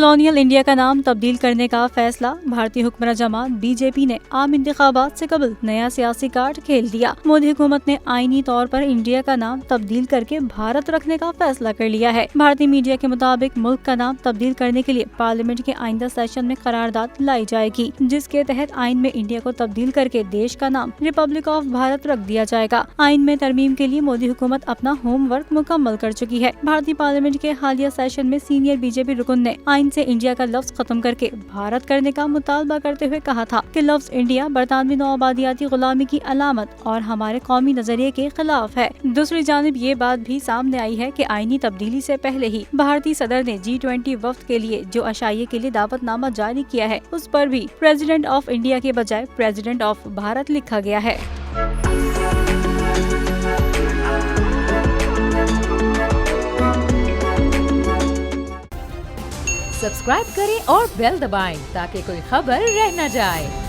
Colonial India का नाम तब्दील करने का फैसला। भारतीय हुक्मरान जमात बीजेपी ने आम इंतखाबात से कबल नया सियासी कार्ड खेल दिया। मोदी हुकूमत ने आईनी तौर पर इंडिया का नाम तब्दील करके भारत रखने का फैसला कर लिया है। भारतीय मीडिया के मुताबिक मुल्क का नाम तब्दील करने के लिए पार्लियामेंट के आइंदा सेशन में करारदाद लाई जाएगी, जिसके तहत आइन में इंडिया को तब्दील करके देश का नाम रिपब्लिक ऑफ भारत रख दिया जाएगा। आइन में तरमीम के लिए मोदी हुकूमत अपना होमवर्क मुकम्मल कर चुकी है। भारतीय पार्लियामेंट के हालिया सेशन में सीनियर बीजेपी रुकन ने आइन से इंडिया का लफ्ज खत्म करके भारत करने का मुतालबा करते हुए कहा था कि लफ्ज इंडिया बरतानवी नौआबादियाती गुलामी की अलामत और हमारे कौमी नजरिए के खिलाफ है। दूसरी जानिब ये बात भी सामने आई है कि आईनी तब्दीली से पहले ही भारतीय सदर ने G20 वफ्द के लिए जो अशाइये के लिए दावतनामा जारी किया है, उस पर भी प्रेसिडेंट ऑफ इंडिया के बजाय प्रेसिडेंट ऑफ भारत लिखा गया है। सब्सक्राइब करें और बेल दबाएं ताकि कोई खबर रह न जाए।